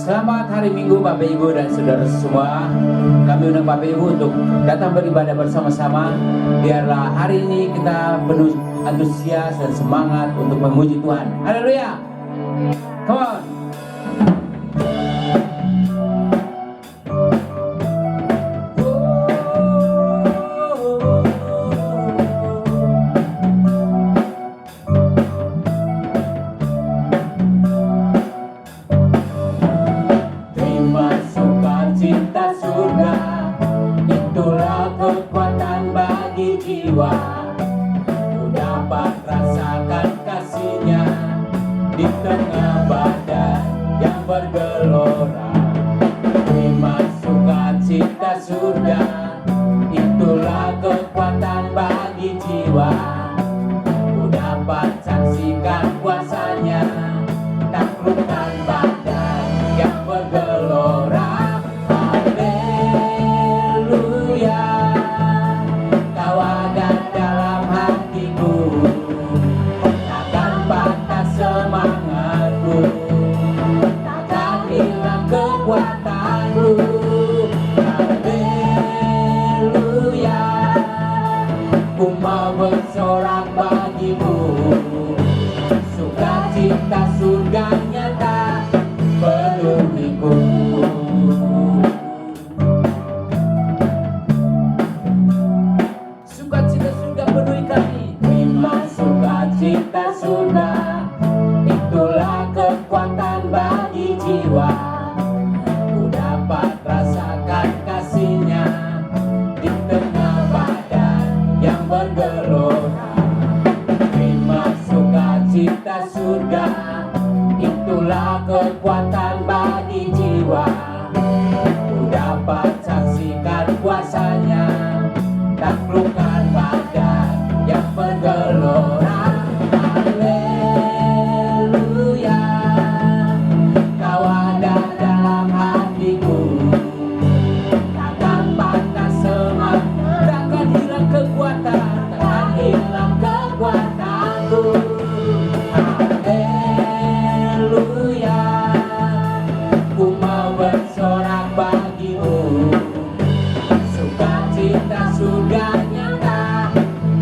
Selamat hari Minggu Bapak Ibu dan Saudara semua. Kami undang Bapak Ibu untuk datang beribadah bersama-sama. Biarlah hari ini kita penuh antusias dan semangat untuk memuji Tuhan. Haleluya. Come on. Ku dapat rasakan kasih-Nya di tengah badan yang bergelora. Terima sukacita surga, itulah kekuatan bagi jiwa. Ku dapat saksikan kuasa-Nya, taklukkan badan yang bergelora. Bersorak bagimu, sukacita surga nyata penuhiku. Sukacita surga penuhi kami. Terima sukacita surga, itulah kekuatan bagi jiwa. Ku dapat rasakan kasih-Nya di tengah badan yang bergelora. Terima sukacita surga, itulah kekuatan bagi jiwa. Ku dapat saksikan kuasa-Nya, taklukkan badan yang bergelora. Haleluya, Kau ada dalam hatiku. Takkan patah semangat, takkan hilang kekuatan, takkan hilang kekuatanku. Haleluya, ku mau bersorak bagimu, sukacita surga nyata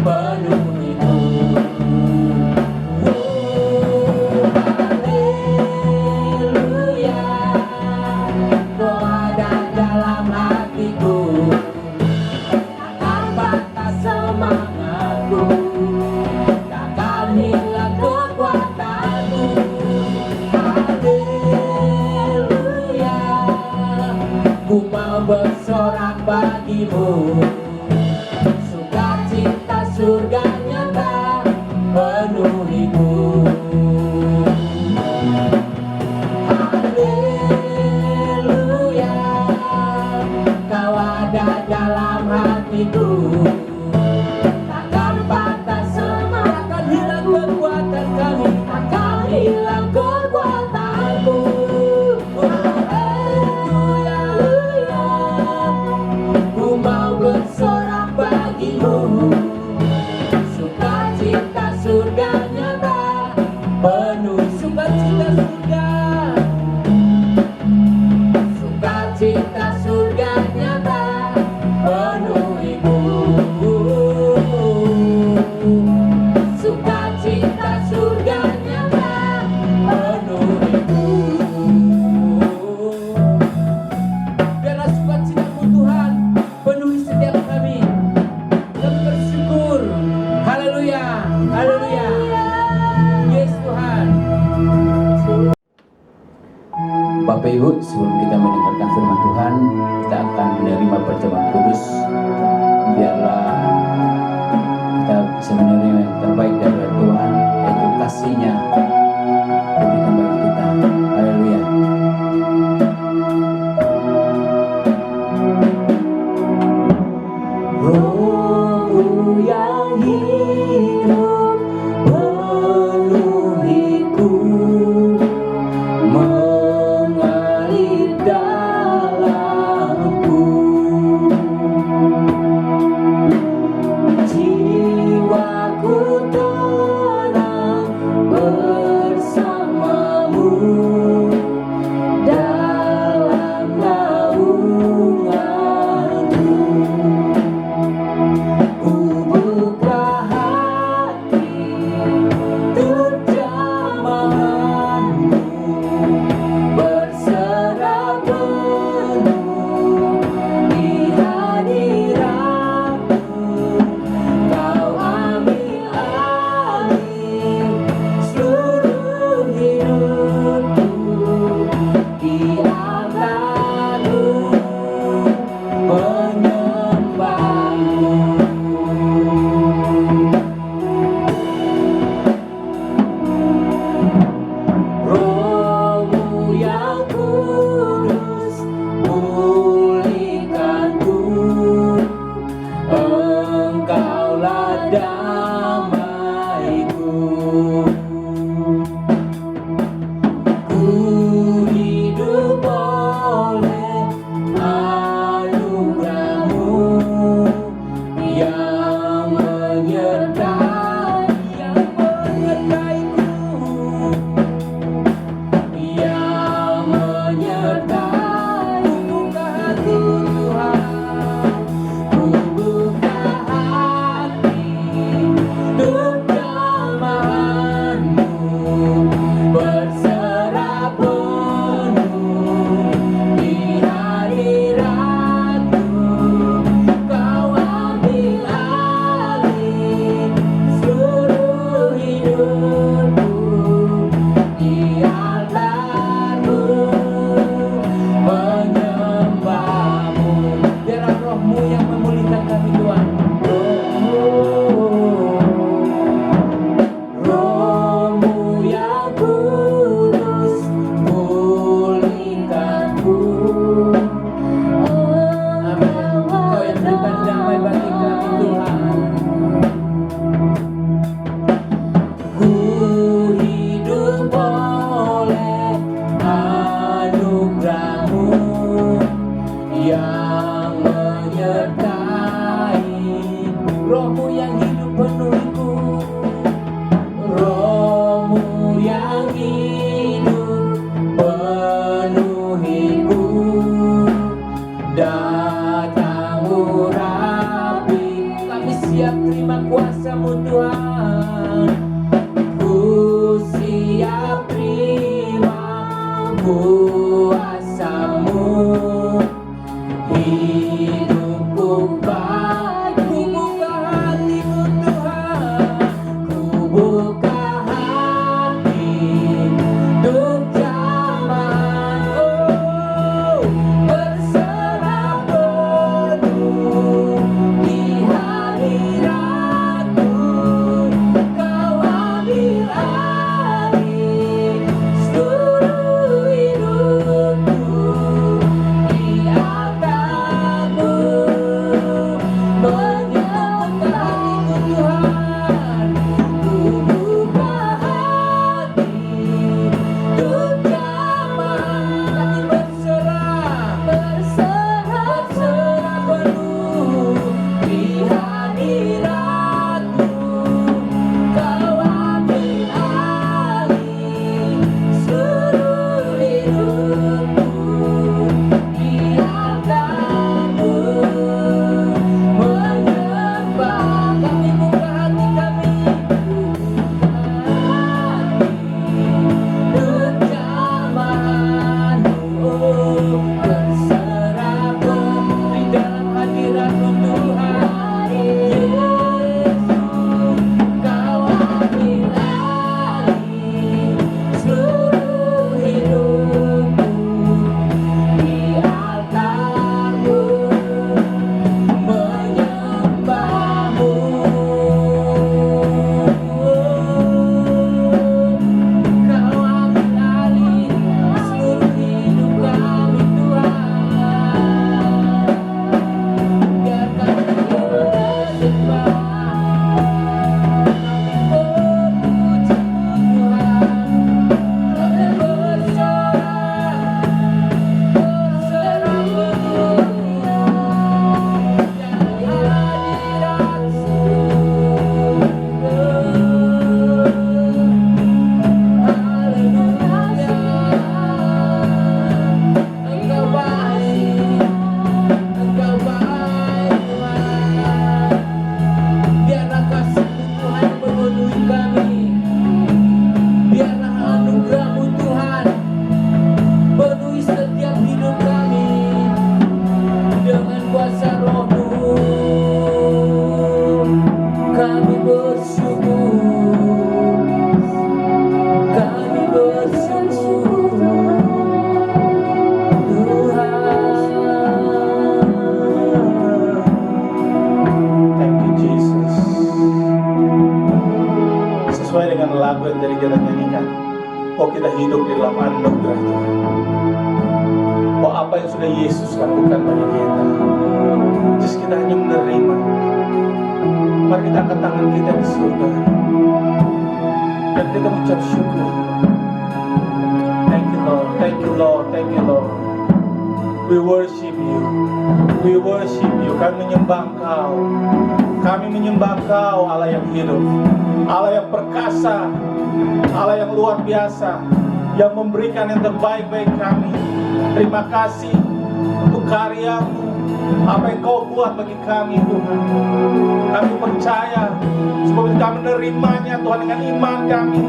penuhiku. Haleluya, Kau ada dalam hatiku. Takkan patah semangatku, takkan hilang kekuatanku. Haleluya, ku mau bersorak bagimu, sukacita surga nyata penuhiku. Haleluya, Kau ada dalam hatiku. Takkan patah semangat, takkan hilang kekuatan kami, takkan hilang kekuatanku. Haleluya, ku mau bersorak bagimu, sukacita surga nyata penuh. Sukacita surga, sukacita surga nyata penuhiku. Sukacita surga nyata penuhiku. Biarlah sukacita-Mu Tuhan penuhi setiap kami. Kami bersyukur. Haleluya, haleluya. Yes Tuhan. Bapak Ibu, sebelum kita mendengarkan firman Tuhan, kita akan menerima perjamuan kudus. Biarlah kita bisa menerima yang terbaik dari Tuhan, yaitu kasih-Nya diberikan bagi kita. Haleluya. Roh yang hidup penuhiku, mengalir dalamku. bersamamu dan damaiku. Ku hidup oleh anugerah-Mu yang menyertaiku, yang menyertai. Buka hati Tuhan, ku buka hati untuk jamahan-Mu, berserah penuh di hadirat-Mu. Kau ambil alih seluruh hidupku di altar-Mu, menyembah-Mu. Biarlah Roh-Mu yang memulihkan kami Tuhan. Roh-Mu yang kudus, pulihkanku. Amin. Kau yang berikan damai bagi kami Tuhan. Ku hidup oleh anugerah-Mu yang menyertai. Roh-Mu yang hidup penuhiku, Roh-Mu yang hidup penuhiku. Datang urapi, kami siap terima kuasa-Mu Tuhan. Ku siap terima kuasa-Mu. Hidupku bagimu, buka hatiku Tuhan. Ku buka hati untuk jamahan, berserah penuh di hadirat-Mu. Kau ambil alih seluruh hidupku di altar-Mu, menyembah hatiku Tuhan. Ku buka hati untuk jamahan, kami berserah penuh di hadirat-Mu. Kau ambil alih seluruh hidupku di altar-Mu, menyembah. Kami buka hati kami, untuk jamahan-Mu, berserah penuh di dalam hadirat-Mu Tuhan. Yesus, Kau ambil alih seluruh hidupku di altar-Mu, menyembah-Mu. Kau ambil alih seluruh hidup kami Tuhan. Biarkan kami bersembah, memuji Tuhan. Kami berserah penuh di hadirat-Mu. Haleluya, Engkau baik, Engkau baik Tuhan. Biarlah kasih-Mu Tuhan memenuhi kami. Biarlah anugerah-Mu Tuhan penuhi setiap hidup kami dengan kuasa Roh-Mu. Kami bersyukur, kami bersyukur Tuhan. Thank you Jesus. Sesuai dengan lagu yang tadi kita nyanyikan, oh kita hidup di dalam anugerah Tuhan. Oh apa yang sudah Yesus lakukan bagi kita, just kita hanya menerima. Mari kita angkat tangan kita di surga dan kita ucap syukur. Thank you Lord, thank you Lord, thank you Lord. We worship you, we worship you. Kami menyembah Engkau, kami menyembah Engkau, Allah yang hidup, Allah yang perkasa, Allah yang luar biasa, yang memberikan yang terbaik bagi kami. Terima kasih untuk karya-Mu, apa yang Kau buat bagi kami Tuhan. Kami percaya, sebab itu kami menerimanya Tuhan dengan iman kami.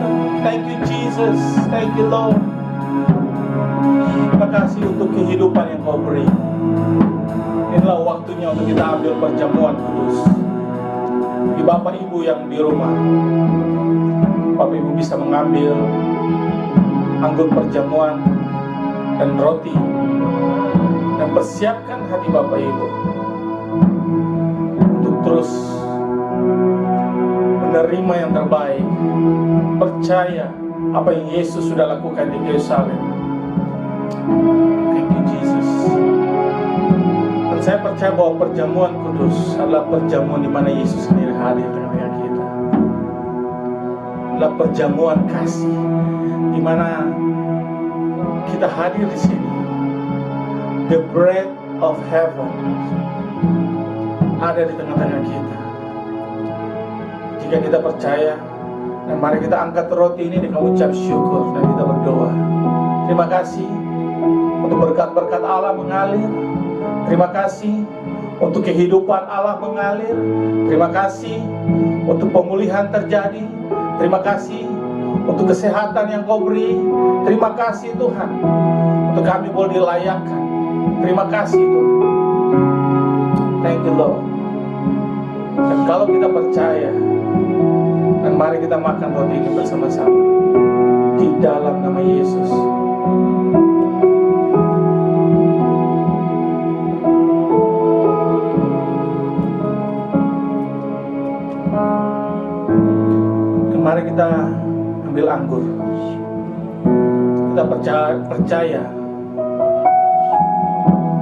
Thank you Jesus, thank you Lord. Terima kasih untuk kehidupan yang Kau beri. Inilah waktunya untuk kita ambil perjamuan kudus. Di Bapak Ibu yang di rumah, Bapak Ibu bisa mengambil anggur perjamuan dan roti, dan persiapkan hati Bapak Ibu untuk terus menerima yang terbaik. Percaya apa yang Yesus sudah lakukan di kayu salib. Thank you Jesus. Dan saya percaya bahwa perjamuan kudus adalah perjamuan di mana Yesus sendiri hadir di tengah kita. Adalah perjamuan kasih di mana kita hadir di sini. The bread of heaven ada di tengah-tengah kita. Jika kita percaya, dan mari kita angkat roti ini dengan ucap syukur dan kita berdoa. Terima kasih untuk berkat-berkat Allah mengalir. Terima kasih untuk kehidupan Allah mengalir. Terima kasih untuk pemulihan terjadi. Terima kasih untuk kesehatan yang Kau beri. Terima kasih Tuhan untuk kami boleh dilayakkan. Terima kasih Tuhan. Thank you Lord. Dan kalau kita percaya, dan mari kita makan roti ini bersama-sama di dalam nama Yesus. Dan mari kita ambil anggur. Kita percaya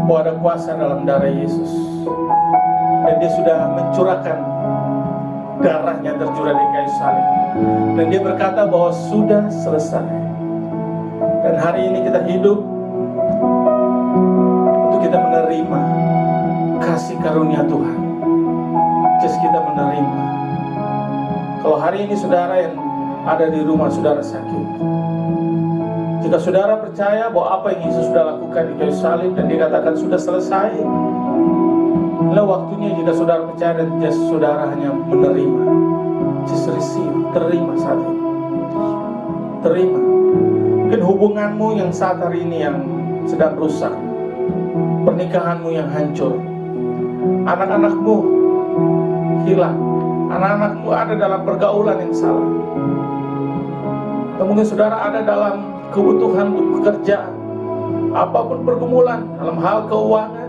bahwa ada kuasa dalam darah Yesus, dan Dia sudah mencurahkan darahnya tercurah di kayu salib, dan Dia berkata bahwa sudah selesai. Dan hari ini kita hidup untuk kita menerima kasih karunia Tuhan. Just kita menerima. Kalau hari ini saudara yang ada di rumah, saudara sakit, jika saudara percaya bahwa apa yang Yesus sudah lakukan di kayu salib dan dikatakan sudah selesai, inilah waktunya jika saudara percaya dan saudara hanya menerima. Just receive, terima saat ini. Terima. Mungkin hubunganmu yang saat hari ini yang sedang rusak, pernikahanmu yang hancur, anak-anakmu hilang, anak-anakmu ada dalam pergaulan yang salah, atau mungkin saudara ada dalam kebutuhan untuk pekerjaan, apapun pergumulan dalam hal keuangan.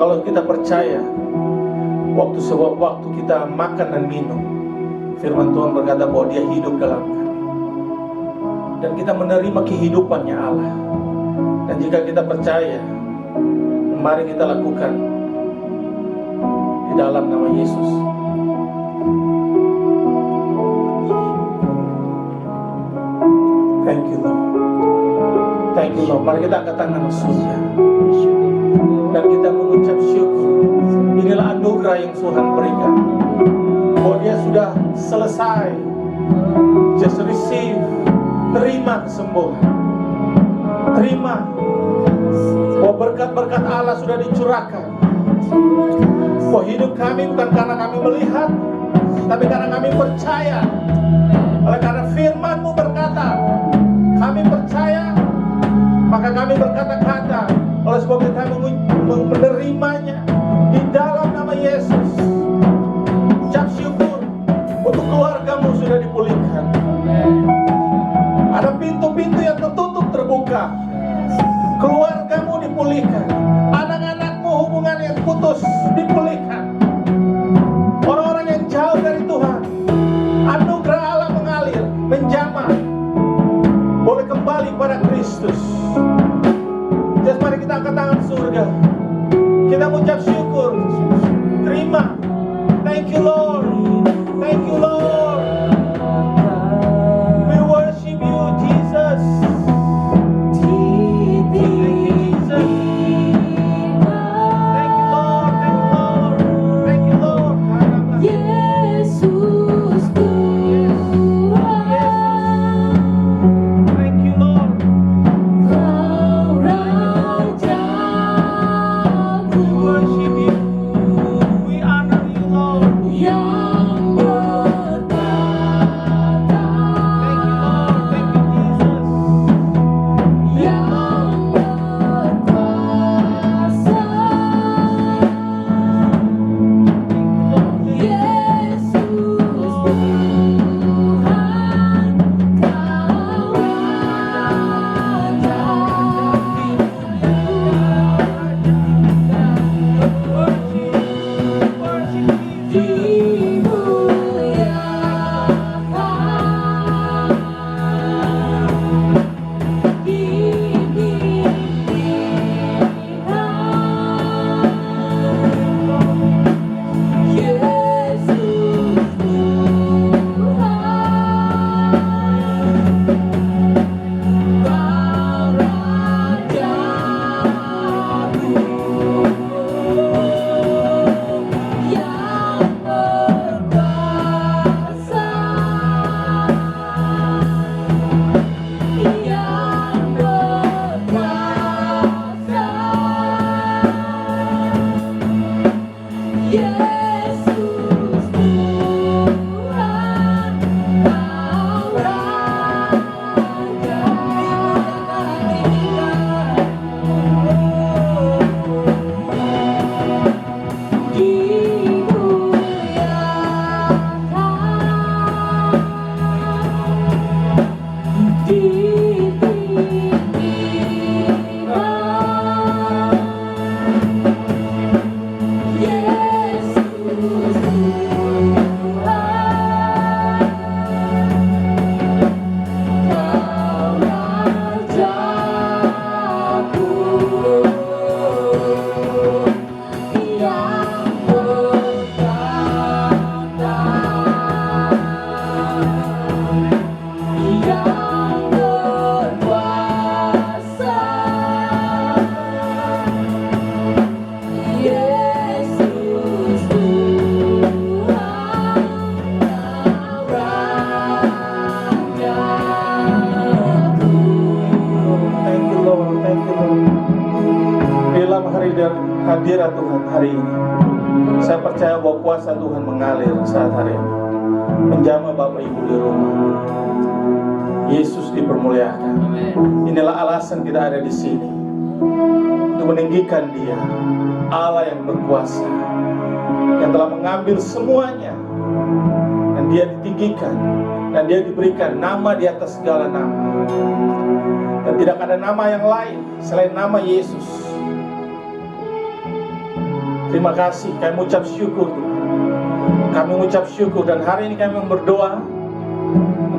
Kalau kita percaya, waktu kita makan dan minum, firman Tuhan berkata bahwa Dia hidup dalam kami, dan kita menerima kehidupannya Allah. Dan jika kita percaya, mari kita lakukan di dalam nama Yesus. Thank you Lord. Thank you Lord. Mari kita angkat tangan surga dan kita mengucap syukur. Inilah anugerah yang Tuhan berikan, bahwa Dia sudah selesai. Just receive. Terima kesembuhan. Terima bahwa berkat-berkat Allah sudah dicurahkan. Bahwa hidup kami bukan karena kami melihat, tapi karena kami percaya. Oleh karena firman-Mu berkata, kami percaya, maka kami berkata-kata. Oleh sebab itu kami menerimanya di dalam nama Yesus. Ucap syukur untuk keluargamu sudah dipulihkan. Ada pintu-pintu yang tertutup terbuka. Keluargamu dipulihkan. Anak-anakmu hubungan yang putus dipulihkan. Orang-orang yang jauh dari Tuhan, anugerah Allah mengalir, menjamah, boleh kembali pada Kristus. Jadi mari kita angkat tangan surga. Kita mengucap syukur Thank you, Lord. Thank you, Lord. We worship you, Jesus. Thank you, Jesus. Thank you, Lord. Thank you, Lord. Thank you, Lord. Yesus Tuhan, Thank you, Lord. Kau Rajaku, We worship you. We honor you, Lord. yang bertata, Thank you, Lord. Thank you, Jesus. yang berkuasa. Yesus Tuhan, Kau hadirat Tuhan hari ini. Saya percaya bahwa kuasa Tuhan mengalir saat hari ini, menjamah Bapak Ibu di rumah. Yesus dipermuliakan. Inilah alasan kita ada di sini, untuk meninggikan Dia, Allah yang berkuasa, yang telah mengambil semuanya, dan Dia ditinggikan, dan Dia diberikan nama di atas segala nama, dan tidak ada nama yang lain selain nama Yesus. Terima kasih, kami mengucap syukur Tuhan. Kami mengucap syukur, dan hari ini kami berdoa.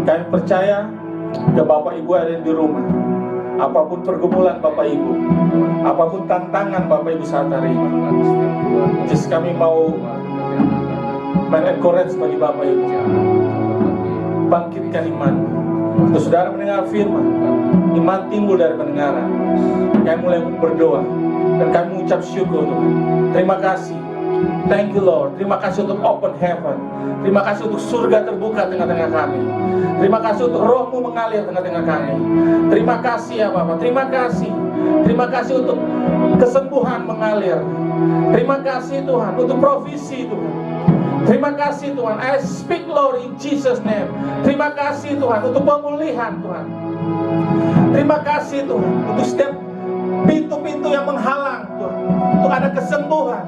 Kami percaya ke Bapak Ibu ada di rumah. Apapun pergumulan Bapak Ibu, apapun tantangan Bapak Ibu saat hari ini, just kami mau men-encourage bagi Bapak Ibu, bangkitkan iman. Untuk saudara mendengar firman, iman timbul dari pendengaran. Kami mulai berdoa, dan kami mengucap syukur Tuhan. Terima kasih. Thank you Lord. Terima kasih untuk open heaven. Terima kasih untuk surga terbuka tengah-tengah kami. Terima kasih untuk roh-Mu mengalir tengah-tengah kami. Terima kasih ya Bapak. Terima kasih. Terima kasih untuk kesembuhan mengalir. Terima kasih Tuhan untuk provisi Tuhan. Terima kasih Tuhan. I speak Lord in Jesus name. Terima kasih Tuhan untuk pemulihan Tuhan. Terima kasih Tuhan untuk setiap pintu-pintu yang menghalang Tuhan, untuk ada kesembuhan,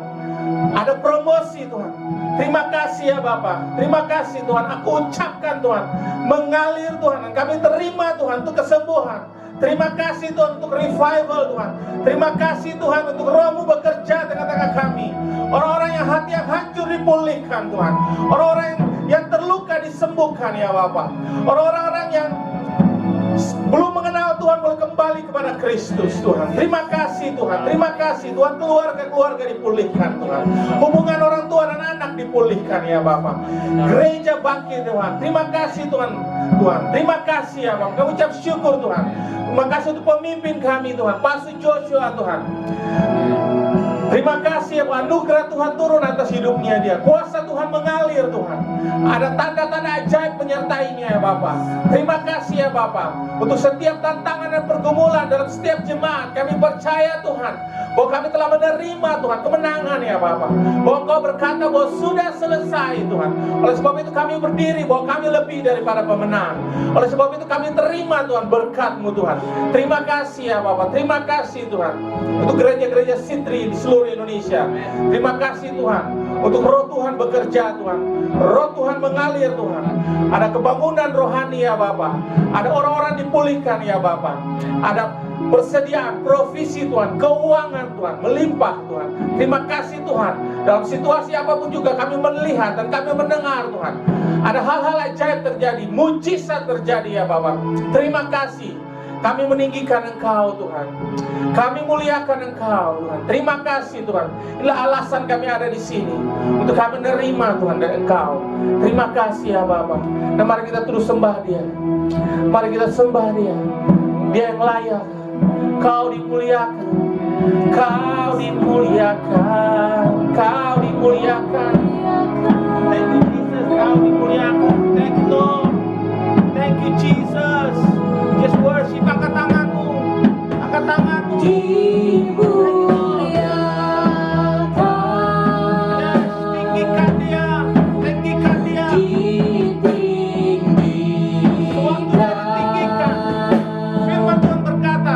ada promosi Tuhan. Terima kasih ya Bapak. Terima kasih Tuhan. Aku ucapkan Tuhan, mengalir Tuhan, dan kami terima Tuhan untuk kesembuhan. Terima kasih Tuhan untuk revival Tuhan. Terima kasih Tuhan untuk roh-Mu bekerja tengah-tengah kami. Orang-orang yang hati yang hancur dipulihkan Tuhan. Orang-orang yang terluka disembuhkan ya Bapak. Orang-orang yang belum mengenal Tuhan boleh kembali kepada Kristus Tuhan. Terima kasih Tuhan. Terima kasih Tuhan. Keluarga-keluarga dipulihkan Tuhan. Hubungan orang tua dan anak semangat dipulihkan ya Bapak. Gereja bangkit Tuhan. Terima kasih Tuhan. Tuhan, terima kasih ya Bapak. Kami ucap syukur Tuhan. Terima kasih untuk pemimpin kami Tuhan, Pastor Joshua Tuhan. Terima kasih ya Pak, anugerah Tuhan turun atas hidupnya dia. Kuasa Tuhan mengalir Tuhan. Ada tanda-tanda ajaib menyertainya ya Bapak. Terima kasih ya Bapak. Untuk setiap tantangan dan pergumulan dalam setiap jemaat, kami percaya Tuhan bahwa kami telah menerima Tuhan kemenangan ya Bapak. Bahwa Kau berkata bahwa sudah selesai Tuhan. Oleh sebab itu kami berdiri bahwa kami lebih daripada pemenang. Oleh sebab itu kami terima Tuhan berkat-Mu Tuhan. Terima kasih ya Bapak. Terima kasih Tuhan untuk gereja-gereja Sitri di seluruh Indonesia. Terima kasih Tuhan untuk roh Tuhan bekerja Tuhan. Roh Tuhan mengalir Tuhan. Ada kebangunan rohani ya Bapak. Ada orang-orang dipulihkan ya Bapak. Ada persediaan provisi Tuhan, keuangan Tuhan, melimpah Tuhan. Terima kasih Tuhan. Dalam situasi apapun juga kami melihat dan kami mendengar Tuhan. Ada hal-hal ajaib terjadi, mujizat terjadi ya Bapak. Terima kasih. Kami meninggikan Engkau Tuhan. Kami muliakan Engkau Tuhan. Terima kasih Tuhan. Inilah alasan kami ada di sini untuk kami menerima Tuhan dari Engkau. Terima kasih ya Bapak. Dan mari kita terus sembah Dia. Mari kita sembah Dia. Dia yang layak. Kau dimuliakan. Kau dimuliakan. Kau dimuliakan. Thank you Jesus. Kau dimuliakan. Thank you Lord. Thank you Jesus. Just worship. Angkat tanganmu. Angkat tanganmu. Yes, tinggikan Dia. Tinggikan Dia. Sewaktu Dia ditinggikan, firman Tuhan berkata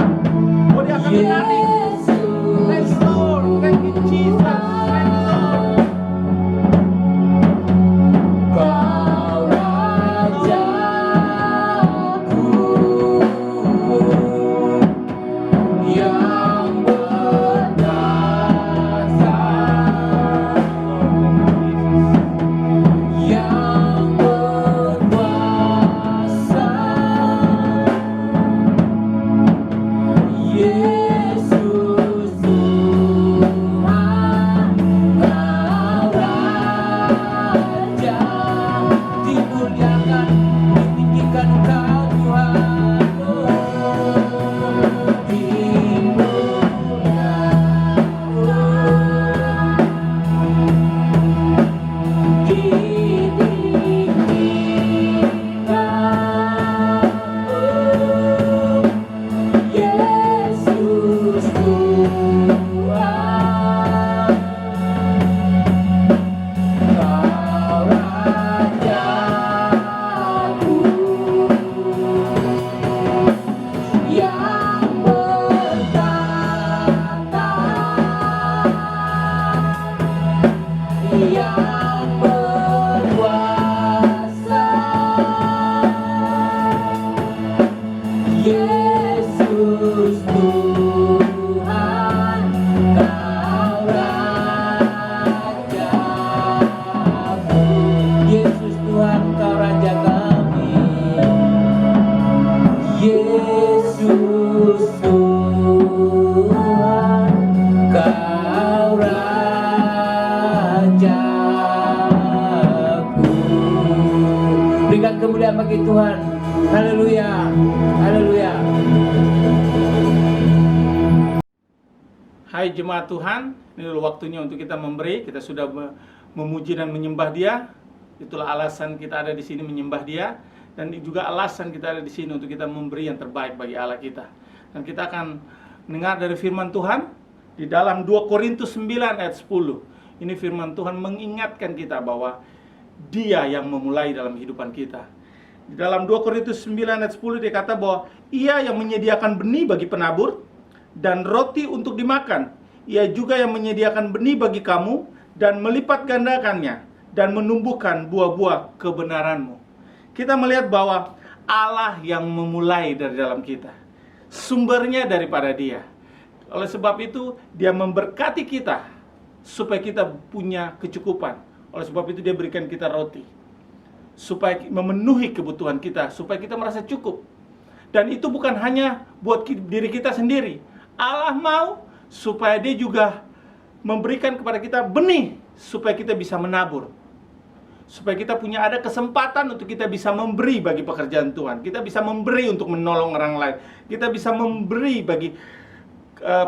bahwa Dia akan menarik. Thank you Lord. Thank you Jesus. Thank you Lord. Kau Rajaku yang berkuasa, yang berkuasa, Yesus Tuhan, Kau Raja, dimuliakan, ditinggikan Engkau Tuhan, Yesus Tuhan, Kau Rajaku yang bertata, yang berkuasa, Yesus Tuhan, Kau Rajaku. Yesus Tuhan, Kau Raja kami. Yesus Tuhan, Kau Rajaku. Berikan kemuliaan bagi Tuhan. Haleluya. Haleluya. Hai jemaat Tuhan, ini dulu waktunya untuk kita memberi. Kita sudah memuji dan menyembah Dia. Itulah alasan kita ada di sini menyembah Dia, dan juga alasan kita ada di sini untuk kita memberi yang terbaik bagi Allah kita. Dan kita akan mendengar dari firman Tuhan di dalam 2 Korintus 9 ayat 10. Ini firman Tuhan mengingatkan kita bahwa Dia yang memulai dalam kehidupan kita. Di dalam 2 Korintus 9 ayat 10 dia kata bahwa Ia yang menyediakan benih bagi penabur dan roti untuk dimakan. Ia juga yang menyediakan benih bagi kamu dan melipat gandakannya dan menumbuhkan buah-buah kebenaranmu. Kita melihat bahwa Allah yang memulai dari dalam kita. Sumbernya daripada Dia. Oleh sebab itu Dia memberkati kita supaya kita punya kecukupan. Oleh sebab itu Dia berikan kita roti supaya memenuhi kebutuhan kita, supaya kita merasa cukup. Dan itu bukan hanya buat diri kita sendiri. Allah mau supaya Dia juga memberikan kepada kita benih supaya kita bisa menabur. Supaya kita punya ada kesempatan untuk kita bisa memberi bagi pekerjaan Tuhan. Kita bisa memberi untuk menolong orang lain. Kita bisa memberi bagi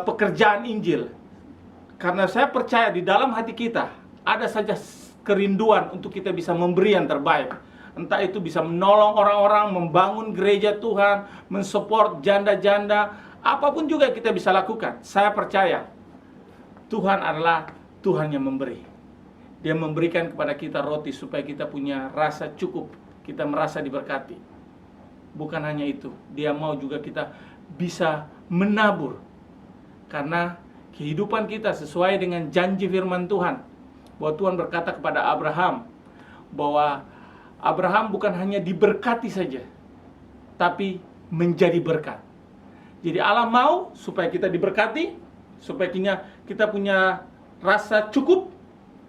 pekerjaan Injil. Karena saya percaya di dalam hati kita ada saja kerinduan untuk kita bisa memberi yang terbaik. Entah itu bisa menolong orang-orang, membangun gereja Tuhan, mensupport janda-janda, apapun juga kita bisa lakukan. Saya percaya Tuhan adalah Tuhan yang memberi. Dia memberikan kepada kita roti supaya kita punya rasa cukup, kita merasa diberkati. Bukan hanya itu, Dia mau juga kita bisa menabur. Karena kehidupan kita sesuai dengan janji firman Tuhan. Bahwa Tuhan berkata kepada Abraham, bahwa Abraham bukan hanya diberkati saja, tapi menjadi berkat. Jadi Allah mau supaya kita diberkati, supaya kita punya rasa cukup,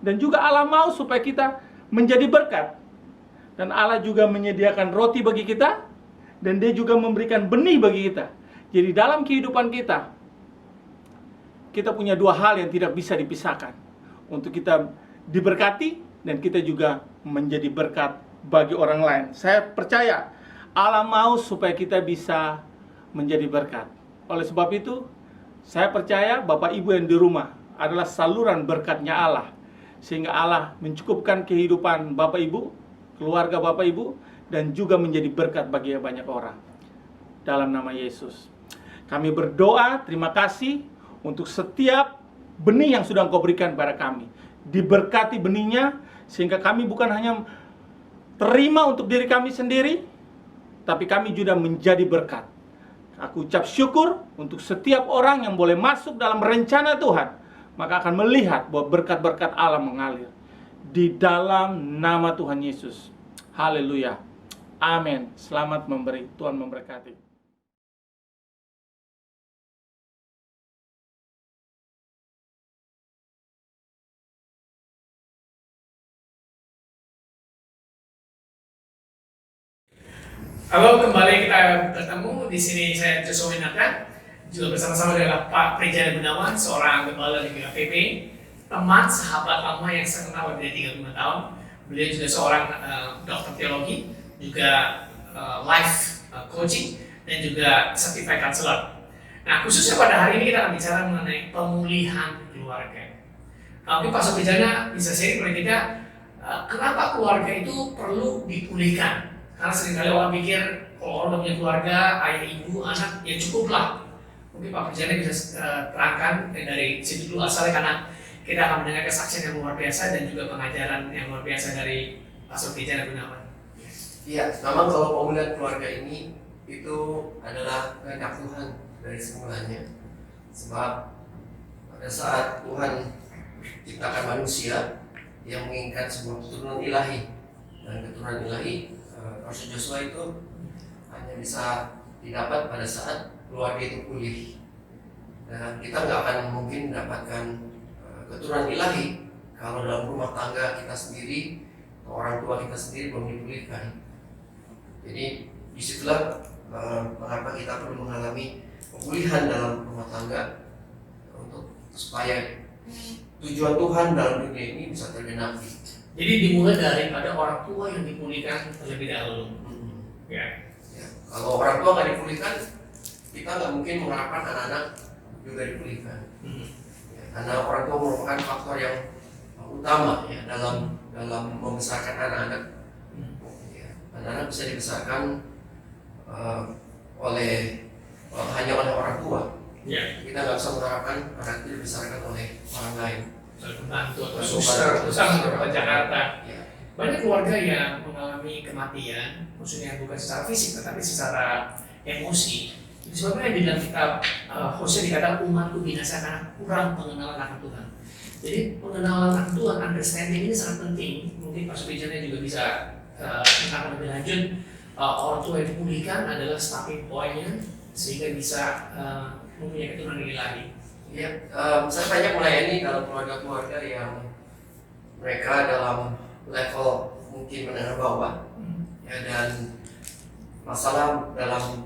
dan juga Allah mau supaya kita menjadi berkat. Dan Allah juga menyediakan roti bagi kita, dan Dia juga memberikan benih bagi kita. Jadi dalam kehidupan kita punya dua hal yang tidak bisa dipisahkan. Untuk kita diberkati, dan kita juga menjadi berkat bagi orang lain. Saya percaya Allah mau supaya kita bisa menjadi berkat. Oleh sebab itu, saya percaya Bapak Ibu yang di rumah adalah saluran berkatnya Allah. Sehingga Allah mencukupkan kehidupan Bapak Ibu, keluarga Bapak Ibu, dan juga menjadi berkat bagi banyak orang. Dalam nama Yesus, kami berdoa, terima kasih untuk setiap benih yang sudah Engkau berikan pada kami. Diberkati benihnya, sehingga kami bukan hanya terima untuk diri kami sendiri, tapi kami juga menjadi berkat. Aku ucap syukur untuk setiap orang yang boleh masuk dalam rencana Tuhan, maka akan melihat bahwa berkat-berkat Allah mengalir di dalam nama Tuhan Yesus. Haleluya. Amin. Selamat memberi. Tuhan memberkati. Halo, kembali kita bertemu di sini. Saya Joshua Winata, juga bersama-sama dengan Pak Prijana Gunawan, seorang gembala di GKPP, teman sahabat lama yang saya kenal lebih dari 35 tahun. Beliau juga seorang dokter teologi, juga life coaching, dan juga certified counselor. Nah, khususnya pada hari ini kita akan bicara mengenai pemulihan keluarga. Mungkin Pak Prijana bisa sharing kepada kita, kenapa keluarga itu perlu dipulihkan? Karena seringkali orang pikir kalau orang udah punya keluarga, ayah, ibu, anak, ya cukup lah. Mungkin Pak Prijana bisa terangkan dari situ dulu asalnya, karena kita akan mendengar kesaksian yang luar biasa dan juga pengajaran yang luar biasa dari Pak Prijana Gunawan. Iya, memang kalau pemulihan keluarga ini itu adalah kehendak Tuhan dari semulanya. Sebab pada saat Tuhan ciptakan manusia yang menginginkan sebuah keturunan ilahi, dan keturunan ilahi Rasul Joshua itu hanya bisa didapat pada saat keluarga itu pulih. Dan kita nggak akan mungkin mendapatkan keturunan ilahi kalau dalam rumah tangga kita sendiri, orang tua kita sendiri belum dipulihkan. Jadi disitulah mengapa kita perlu mengalami pemulihan dalam rumah tangga untuk supaya tujuan Tuhan dalam dunia ini bisa tergenapi. Jadi dimulai daripada orang tua yang dipulihkan terlebih dahulu. Ya. Kalau orang tua nggak dipulihkan, kita nggak mungkin mengharapkan anak-anak juga dipulihkan. Ya, karena orang tua merupakan faktor yang utama ya dalam membesarkan anak-anak. Ya, anak-anak bisa dibesarkan hanya oleh orang tua. Ya. Kita nggak bisa mengharapkan anak itu dibesarkan oleh orang lain. Pembantu atau suster, di Jakarta. Ya. Banyak keluarga yang mengalami kematian, maksudnya bukan secara fisik tetapi secara emosi. Sebabnya di dalam kitab Hosea dikatakan umatku binasa karena kurang pengenalan akan Tuhan. Jadi pengenalan akan Tuhan, understanding ini sangat penting. Mungkin Pak Prijana juga bisa tentang lebih lanjut. Orang tua yang dipulihkan adalah starting point-nya sehingga bisa mempunyai keturunan ilahi. Ya, saya banyak melayani dalam keluarga-keluarga yang mereka dalam level mungkin menengah bawah, ya, dan masalah dalam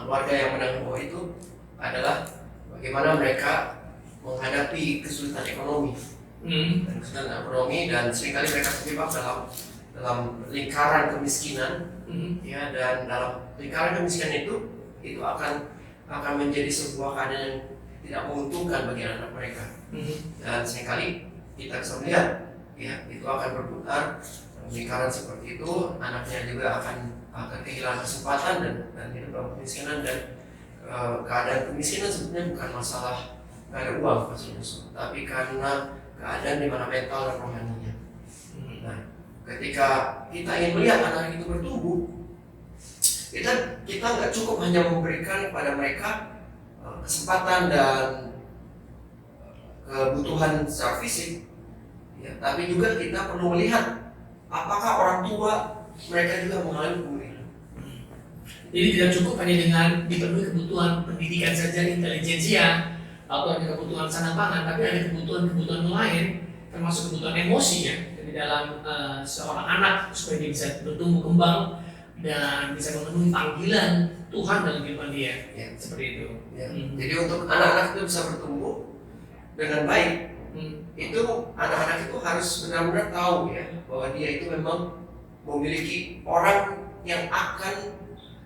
keluarga yang menengah bawah itu adalah bagaimana mereka menghadapi kesulitan ekonomi. Dan kesulitan ekonomi, dan seringkali mereka terjebak dalam lingkaran kemiskinan, ya, dan dalam lingkaran kemiskinan itu akan menjadi sebuah keadaan yang tidak menguntungkan bagi anak mereka. Dan seringkali kita bisa melihat, ya, itu akan berputar lingkaran seperti itu. Anaknya juga akan kehilangan kesempatan dan hidup dalam kemiskinan. Dan keadaan kemiskinan sebenarnya bukan masalah nggak ada uang, tapi karena keadaan di mana mental dan rohaninya. Nah, ketika kita ingin melihat anak itu bertumbuh, kita nggak cukup hanya memberikan kepada mereka kesempatan dan kebutuhan secara fisik, ya, tapi juga kita perlu melihat apakah orang tua mereka juga mengalami pemulihan. Jadi tidak cukup hanya dengan dipenuhi kebutuhan pendidikan saja, intelijensia, atau ada kebutuhan sana pangan, tapi ada kebutuhan lain, termasuk kebutuhan emosi ya, di dalam seorang anak supaya dia bisa bertumbuh kembang dan bisa memenuhi panggilan Tuhan dalam kehidupan dia, Ya. seperti itu. Ya. Jadi untuk anak-anak itu bisa bertumbuh dengan baik, itu anak-anak itu harus benar-benar tahu, ya, bahwa dia itu memang memiliki orang yang akan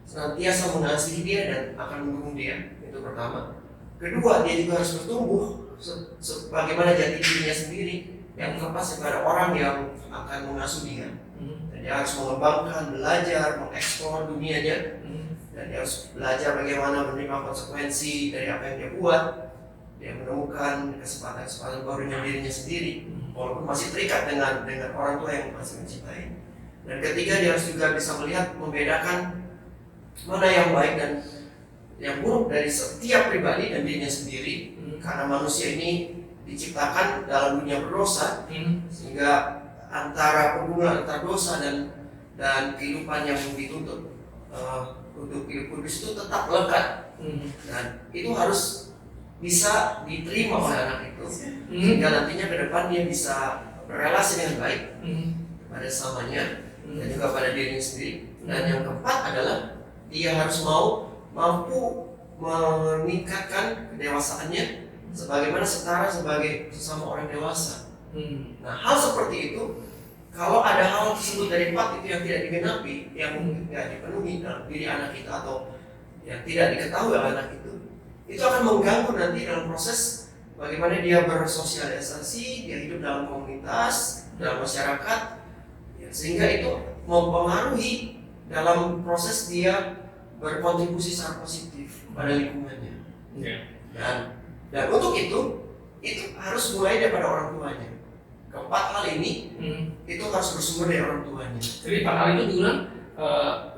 senantiasa mengasihi dia dan akan mendukung dia. Itu pertama. Kedua, dia juga harus bertumbuh sebagaimana jati dirinya sendiri, yang terlepas kepada orang yang akan mengasuh dia. Dan dia harus mengembangkan, belajar, mengeksplor dunianya, dan dia harus belajar bagaimana menerima konsekuensi dari apa yang dia buat. Dia menemukan kesempatan-kesempatan baru dengan dirinya sendiri, walaupun masih terikat dengan orang tua yang masih mencintai. Dan ketiga, dia harus juga bisa melihat, membedakan mana yang baik dan yang buruk dari setiap pribadi dan dirinya sendiri, karena manusia ini diciptakan dalam dunia berdosa, sehingga antara pergumulan antara dosa dan kehidupan yang dituntut untuk hidup kudus itu tetap melekat, dan itu harus bisa diterima oleh anak itu, sehingga nantinya ke depan dia bisa berrelasi dengan baik pada samanya dan juga pada dirinya sendiri. Dan yang keempat adalah dia harus mampu meningkatkan kedewasaannya sebagaimana setara sebagai sesama orang dewasa. Nah, hal seperti itu, kalau ada hal tersebut dari 4 itu yang tidak digenapi, yang tidak dipenuhi dalam diri anak kita atau yang tidak diketahui oleh anak itu akan mengganggu nanti dalam proses bagaimana dia bersosialisasi, dia hidup dalam komunitas, dalam masyarakat, ya, sehingga itu mempengaruhi dalam proses dia berkontribusi secara positif pada lingkungannya. Dan untuk itu harus mulai daripada orang tuanya. Keempat hal ini itu harus bersumber dari orang tuanya. Jadi 4 hal itu diulang,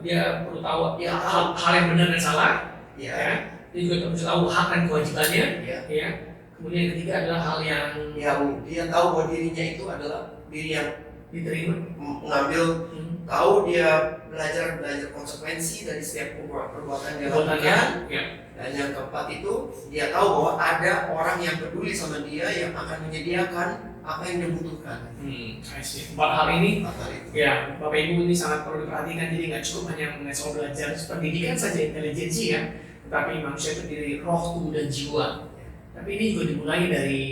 dia perlu tahu ya, hal yang benar dan salah, Ya. Dia juga harus tahu hak dan kewajibannya, Ya. Kemudian yang ketiga adalah hal yang Dia tahu bahwa dirinya itu adalah diri yang diterima, mengambil, tahu dia belajar konsekuensi dari setiap perbuatan dia lakukan. Dan yang keempat itu dia tahu bahwa ada orang yang peduli sama dia, yang akan menyediakan apa yang dia butuhkan. I see. 4 hal ini, Hal itu. ya, Bapak Ibu, ini sangat perlu diperhatikan. Jadi nggak cukup hanya mengenai soal belajar pendidikan saja, intelijensi ya, tetapi manusia itu dari roh, tubuh, dan jiwa. Tapi ini juga dimulai dari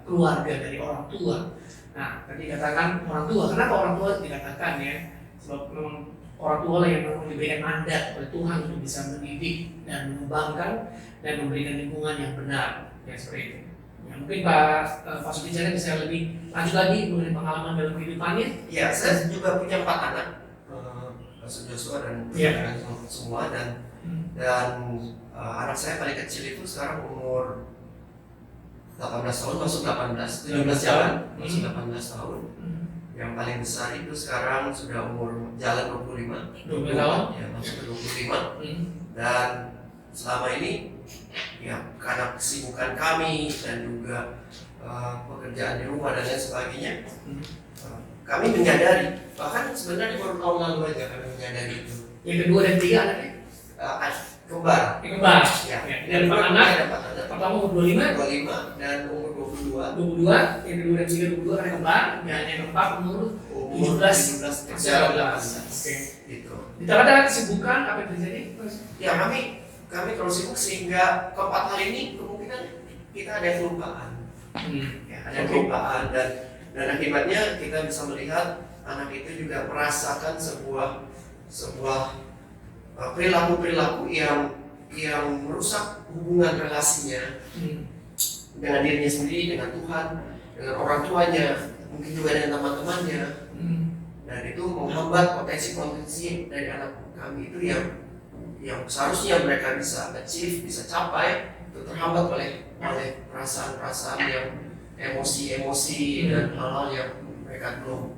keluarga, dari orang tua. Nah, tadi katakan orang tua. Kenapa orang tua dikatakan ya? Sebab memang orang tua lah yang memang diberikan mandat oleh Tuhan untuk bisa mendidik dan mengembangkan dan memberikan lingkungan yang benar, ya, seperti itu. Ya, mungkin Pak Subicara bisa lebih lanjut lagi mengenai pengalaman dalam kehidupannya. Ya, saya juga punya 4 anak, Pastor Joshua dan semua, dan anak saya paling kecil itu sekarang umur 18 tahun, masuk 17 jalan, masuk 18 tahun. Yang paling besar itu sekarang sudah umur jalan 25 tahun, ya, masuk ke 25. Dan selama ini ya, karena kesibukan kami dan juga pekerjaan di rumah dan lain sebagainya, kami menyadari, bahkan sebenarnya baru tahun lalu aja kami menyadari itu. Yang kedua dan ketiga anaknya? Kembar. Kembar. Ya. Dan 4 anak. Ada 4 anak. Pertama umur 25 dan umur 22, yang kedua dan ketiga 22 karena kembar, dan yang keempat umur 17 masih 18. Oke. Gitu. Di tengah-tengah kesibukan apa yang terjadi? Ya, kami terlalu sibuk sehingga keempat hal ini kemungkinan kita ada yang kelupaan. Ya, ada kelupaan dan akibatnya kita bisa melihat anak itu juga merasakan sebuah perilaku yang merusak hubungan relasinya dengan dirinya sendiri, dengan Tuhan, dengan orang tuanya, mungkin juga dengan teman-temannya, dan itu menghambat potensi-potensi dari anak kami itu yang seharusnya mereka bisa achieve, bisa capai, itu terhambat oleh perasaan-perasaan yang emosi-emosi dan hal-hal yang mereka belum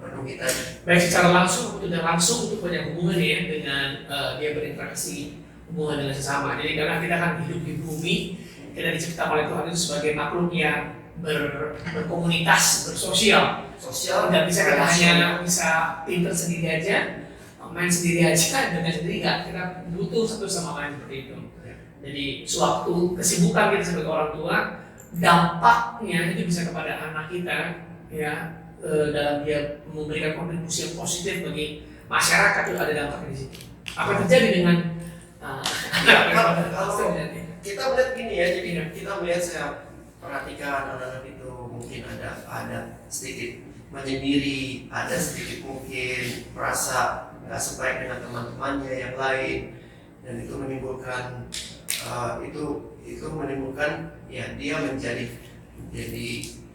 penuhi tadi. Baik secara langsung atau tidak langsung untuk punya hubungan ya dengan dia berinteraksi hubungan dengan sesama. Jadi karena kita kan hidup di bumi, kita diciptakan oleh Tuhan itu sebagai makhluk yang berkomunitas, bersosial. Dan bisa kita hanya bisa pinter sendiri aja, main sendiri aja, dengan sendiri nggak. Kita butuh satu sama lain seperti itu. Jadi sewaktu kesibukan kita sebagai orang tua, dampaknya itu bisa kepada anak kita ya, dalam dia memberikan kontribusi yang positif bagi masyarakat, itu ada dampaknya di situ. Apa yang terjadi dengan kalau kita melihat gini ya, jadi kita melihat, saya perhatikan anak-anak itu mungkin ada sedikit menyendiri, ada sedikit mungkin merasa nggak sebaik dengan teman-temannya yang lain, dan itu menimbulkan ya dia menjadi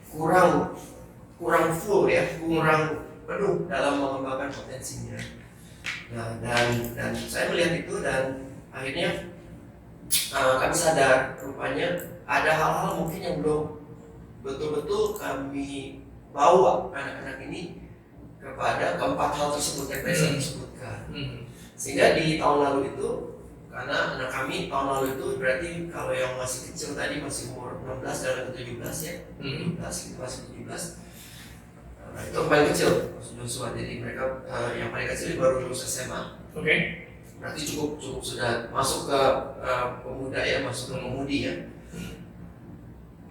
kurang full ya, kurang penuh dalam mengembangkan potensinya. Nah, dan saya melihat itu dan akhirnya kami sadar rupanya ada hal-hal mungkin yang belum betul-betul kami bawa anak-anak ini kepada keempat hal tersebut yang tadi saya sebutkan. Sehingga di tahun lalu itu, karena anak kami tahun lalu itu berarti kalau yang masih kecil tadi masih umur 16 dan 17 ya, 17 itu masih 17. Nah, itu paling kecil Joshua, jadi mereka yang paling kecil baru lulus SMA. Oke. Berarti cukup sudah masuk ke pemuda ya, masuk ke pemudi ya.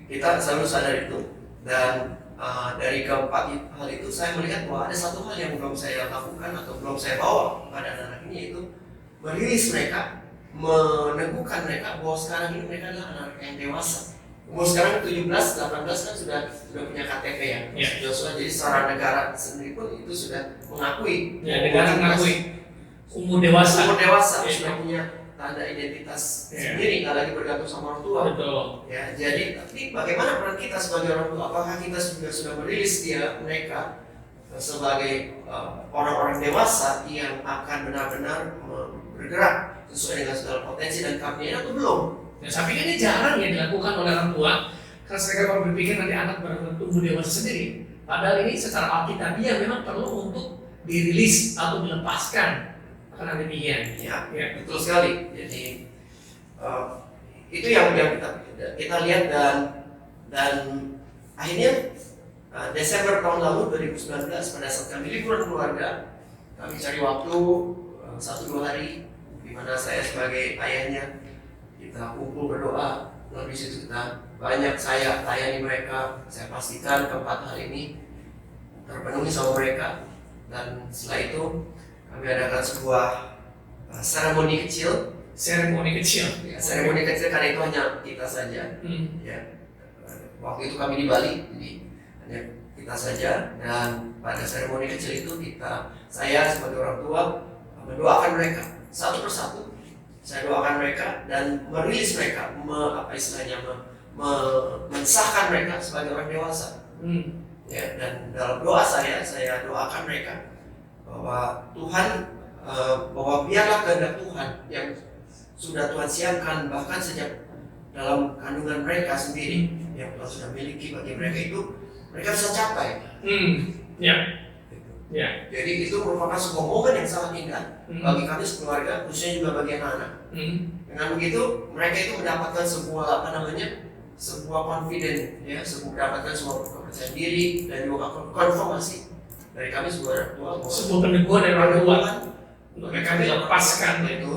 Kita selalu sadar itu, dan dari keempat hal itu saya melihat bahwa ada satu hal yang belum saya lakukan atau belum saya bawa pada anak-anak ini, yaitu merilis mereka, meneguhkan mereka bahwa sekarang ini mereka adalah anak yang dewasa. Umur sekarang 17, 18 kan sudah punya KTP ya, Joshua. Jadi secara negara sendiri pun itu sudah mengakui. Ya, negara mengakui umur dewasa. Sudah punya tanda identitas sendiri, nggak lagi bergantung sama orang tua. Betul. Ya, jadi tapi bagaimana peran kita sebagai orang tua? Apakah kita juga sudah merilis mereka sebagai orang-orang dewasa yang akan benar-benar bergerak sesuai dengan segala potensi dan karunia atau belum? Dan saya pikir ini jarang ya dilakukan oleh orang tua, karena mereka baru berpikir nanti anak bertumbuh dewasa sendiri. Padahal ini secara alkitabiah memang perlu untuk dirilis atau dilepaskan. Karena demikian. Ya, betul sekali. Jadi itu yang kita lihat dan akhirnya Desember tahun lalu 2019 pada saat kami liburan keluarga, kami cari waktu 1-2 hari di mana saya sebagai ayahnya kita kumpul berdoa. Lalu di situ kita saya layani mereka, saya pastikan keempat hal ini terpenuhi sama mereka, dan setelah itu kami adakan sebuah seremoni kecil. Ya, seremoni kecil karena itu hanya kita saja. Ya, waktu itu kami di Bali, jadi hanya kita saja. Dan pada seremoni kecil itu saya sebagai orang tua mendoakan mereka satu persatu. Saya doakan mereka dan merilis mereka, mensahkan mereka sebagai orang dewasa. Ya, dan dalam doa saya doakan mereka bahwa Tuhan, bahwa biarlah kehendak Tuhan yang sudah Tuhan siapkan bahkan sejak dalam kandungan mereka sendiri, yang Tuhan sudah miliki bagi mereka itu, mereka bisa capai. Jadi itu merupakan sebuah momen yang sangat indah bagi kami sekeluarga, khususnya juga bagi anak-anak. Dengan begitu mereka itu mendapatkan sebuah sebuah confidence ya, mendapatkan sebuah kepercayaan diri dan juga konfirmasi dari kami sebuah orang tua, sebuah peneguhan dari orang tua untuk mereka dilepaskan itu.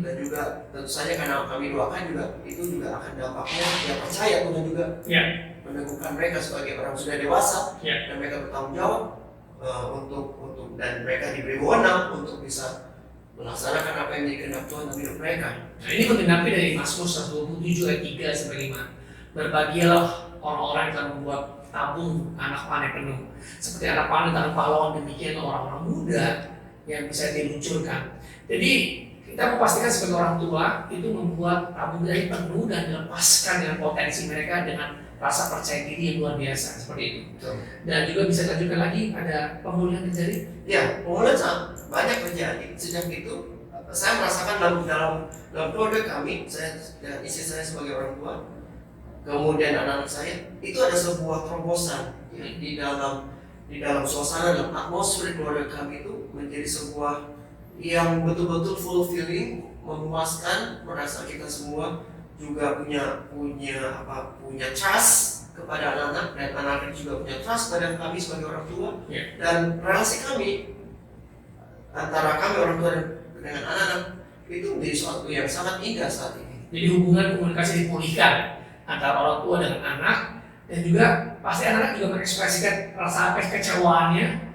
Dan juga tentu saja karena kami doakan juga itu juga akan dampaknya yang percaya Tuhan juga meneguhkan mereka sebagai orang sudah dewasa dan mereka bertanggung jawab untuk dan mereka diberi wewenang untuk bisa melaksanakan apa yang dikehendak Tuhan dalam hidup mereka. Nah, ini menggenapi dari Mazmur 127 ayat 3-5. Berbahagialah orang-orang yang telah membuat tabung anak panah penuh. Seperti anak panah tanpa pahlawan, demikian orang-orang muda yang bisa diluncurkan. Jadi kita memastikan sebagai orang tua itu membuat tabung dari penuh dan dilepaskan dengan potensi mereka dengan rasa percaya diri yang luar biasa seperti itu. Dan juga bisa dilanjutkan lagi, ada pemulihan terjadi. Ya, pemulihan banyak terjadi. Sejak itu saya merasakan dalam keluarga kami, saya dan istri saya sebagai orang tua, kemudian anak-anak saya, itu ada sebuah terobosan ya, di dalam suasana, dalam atmosfer keluarga kami itu menjadi sebuah yang betul-betul fulfilling, memuaskan, merasa kita semua juga punya trust kepada anak-anak, dan anak-anak juga punya trust pada kami sebagai orang tua. Dan relasi kami antara kami orang tua dengan anak-anak itu menjadi sesuatu yang sangat indah saat ini. Jadi hubungan komunikasi dipulihkan antara orang tua dengan anak, dan juga pasti anak-anak juga mengekspresikan rasa kekecewaannya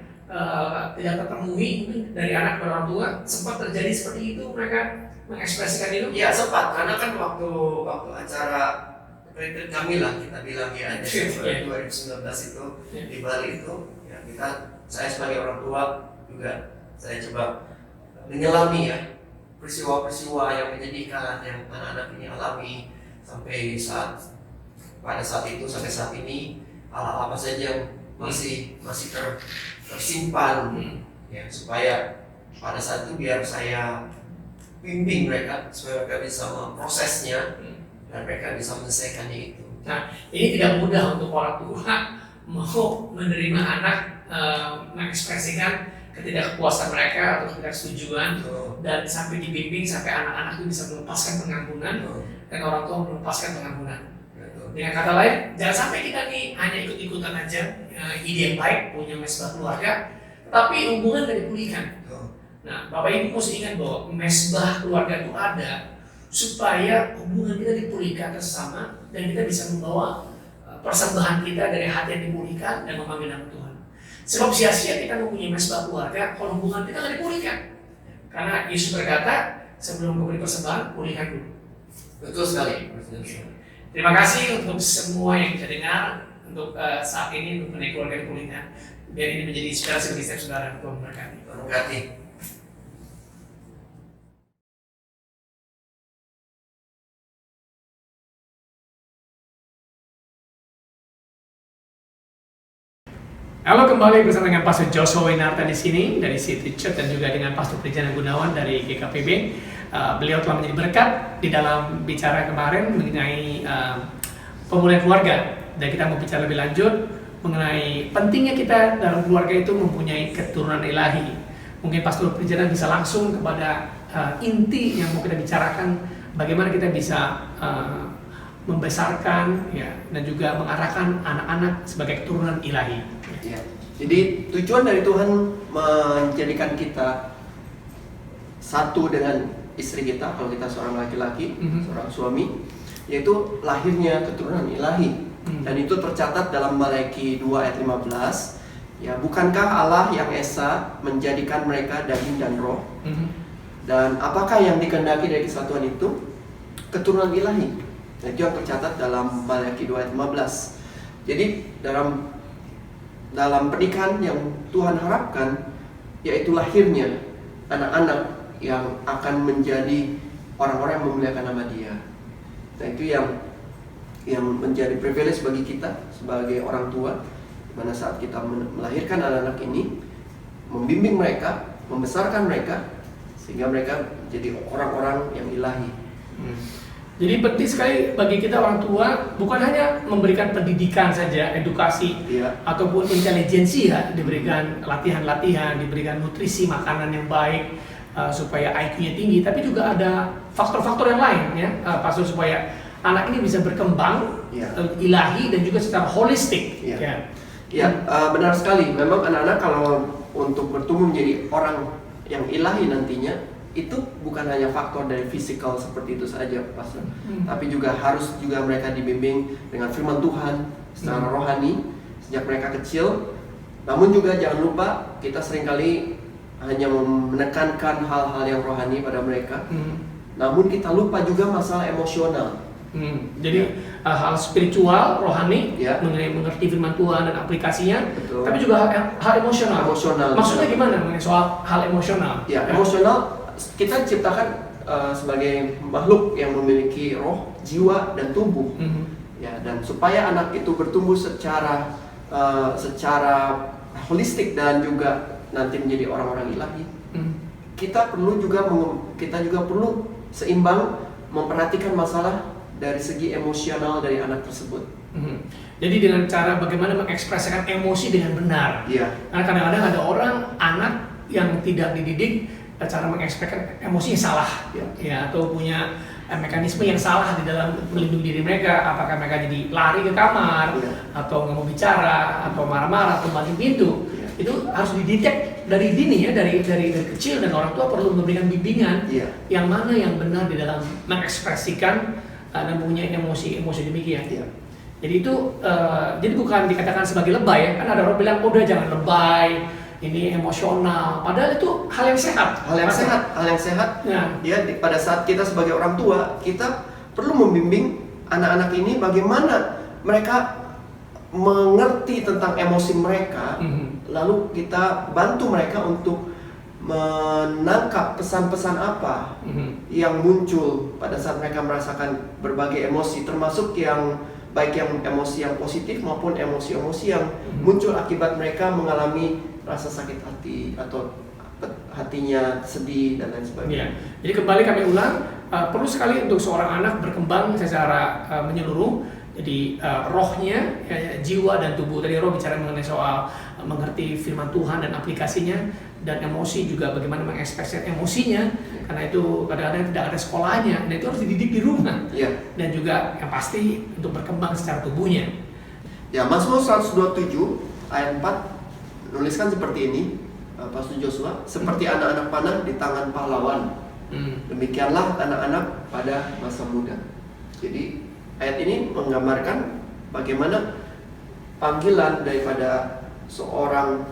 tidak terpenuhi dari anak ke orang tua. Sempat terjadi seperti itu, mereka mengekspresikan itu? Ya sempat, karena kan waktu acara retreat kami lah kita bilang ya, Desember 2019 itu di Bali itu, ya saya sebagai orang tua juga saya coba menyelami ya peristiwa-peristiwa yang menyedihkan yang anak-anak ini alami pada saat itu sampai saat ini, hal-hal apa saja yang masih tersimpan ya, supaya pada saat itu biar saya bimbing mereka supaya mereka bisa memprosesnya dan mereka bisa menyelesaikannya itu. Nah, ini tidak mudah untuk orang tua mau menerima anak mengekspresikan ketidakpuasan mereka atau ketidaksetujuan, dan sampai dibimbing sampai anak-anak itu bisa melepaskan pengampunan dan orang tua melepaskan pengampunan. Dengan kata lain, jangan sampai kita nih hanya ikut-ikutan aja ide yang baik, punya mesbah keluarga, tetapi hubungan tidak dipulihkan. Nah, Bapak Ibu mesti ingat bahwa mesbah keluarga itu ada supaya hubungan kita dipulihkan sesama, dan kita bisa membawa persembahan kita dari hati yang dipulihkan dan memanggil nama Tuhan. Sebab sia-sia kita mempunyai mesbah keluarga kalau hubungan kita tidak dipulihkan. Karena Yesus berkata, sebelum memberi persembahan, pulihkan dulu. Betul sekali. Terima kasih untuk semua yang bisa dengar untuk saat ini untuk menaik keluarga dipulihkan. Biar ini menjadi inspirasi bagi setiap saudara. Tuhan memberkati. Memberkati. Halo, kembali bersama dengan Pastor Joshua Winarta di sini dari City Church, dan juga dengan Pastor Prijana Gunawan dari GKPB. Beliau telah menjadi berkat di dalam bicara kemarin mengenai pemulihan keluarga, dan kita mau bicara lebih lanjut mengenai pentingnya kita dalam keluarga itu mempunyai keturunan ilahi. Mungkin Pastor Prijana bisa langsung kepada inti yang mau kita bicarakan, bagaimana kita bisa membesarkan ya, dan juga mengarahkan anak-anak sebagai keturunan ilahi. Ya. Jadi tujuan dari Tuhan menjadikan kita satu dengan istri kita, kalau kita seorang laki-laki, seorang suami, yaitu lahirnya keturunan ilahi. Dan itu tercatat dalam Malaki 2 ayat 15. Ya, bukankah Allah yang esa menjadikan mereka daging dan roh? Dan apakah yang dikehendaki dari kesatuan itu? Keturunan ilahi. Dan itu yang tercatat dalam Malaki 2 ayat 15. Jadi dalam pernikahan yang Tuhan harapkan, yaitu lahirnya anak-anak yang akan menjadi orang-orang yang memuliakan nama Dia. Nah, itu yang menjadi privilege bagi kita sebagai orang tua, mana saat kita melahirkan anak-anak ini, membimbing mereka, membesarkan mereka, sehingga mereka menjadi orang-orang yang ilahi. Jadi penting sekali bagi kita orang tua, bukan hanya memberikan pendidikan saja, edukasi, ataupun intelijensi ya, diberikan latihan-latihan, diberikan nutrisi makanan yang baik, supaya IQ-nya tinggi, tapi juga ada faktor-faktor yang lain ya, Pastor, supaya anak ini bisa berkembang ilahi dan juga secara holistik. Benar sekali. Memang anak-anak kalau untuk bertumbuh menjadi orang yang ilahi nantinya, itu bukan hanya faktor dari fisikal seperti itu saja, Pastor. Tapi juga harus mereka dibimbing dengan firman Tuhan secara rohani sejak mereka kecil. Namun juga jangan lupa, kita seringkali hanya menekankan hal-hal yang rohani pada mereka. Namun kita lupa juga masalah emosional. Jadi hal spiritual, rohani, Ya. mengenai mengerti firman Tuhan dan aplikasinya, Betul. tapi juga hal emosional. Emosional. Maksudnya gimana mengenai soal hal emosional? Ya, emosional kita diciptakan sebagai makhluk yang memiliki roh, jiwa, dan tubuh. Ya, dan supaya anak itu bertumbuh secara holistik dan juga nanti menjadi orang-orang ilahi, kita juga perlu seimbang memperhatikan masalah dari segi emosional dari anak tersebut. Jadi dengan cara bagaimana mengekspresikan emosi dengan benar. Iya. Karena kadang-kadang ada orang anak yang tidak dididik cara mengekspresikan emosinya salah, ya, atau punya mekanisme yang salah di dalam melindungi diri mereka. Apakah mereka jadi lari ke kamar, atau nggak mau bicara, atau marah-marah, atau banting pintu. Itu harus didetek dari dini ya, dari kecil, dan orang tua perlu memberikan bimbingan yang mana yang benar di dalam mengekspresikan dan punya emosi demikian. Jadi itu jadi bukan dikatakan sebagai lebay ya. Kan ada orang bilang udah jangan lebay, ini emosional. Padahal itu hal yang sehat. Hal yang sehat. Ya, pada saat kita sebagai orang tua, kita perlu membimbing anak-anak ini bagaimana mereka mengerti tentang emosi mereka, lalu kita bantu mereka untuk menangkap pesan-pesan apa yang muncul pada saat mereka merasakan berbagai emosi, termasuk yang baik yang emosi yang positif maupun emosi-emosi yang muncul akibat mereka mengalami rasa sakit hati atau hatinya sedih dan lain sebagainya. Jadi kembali kami ulang, perlu sekali untuk seorang anak berkembang secara menyeluruh. Jadi rohnya, jiwa dan tubuh. Tadi roh bicara mengenai soal mengerti firman Tuhan dan aplikasinya, dan emosi juga bagaimana mengekspresikan emosinya. Karena itu kadang-kadang tidak ada sekolahnya, dan itu harus dididik di rumah. Dan juga yang pasti untuk berkembang secara tubuhnya. Ya, Mazmur 127 ayat 4 menuliskan seperti ini, Pastor Joshua, seperti anak-anak panah di tangan pahlawan. Demikianlah anak-anak pada masa muda. Jadi ayat ini menggambarkan bagaimana panggilan daripada seorang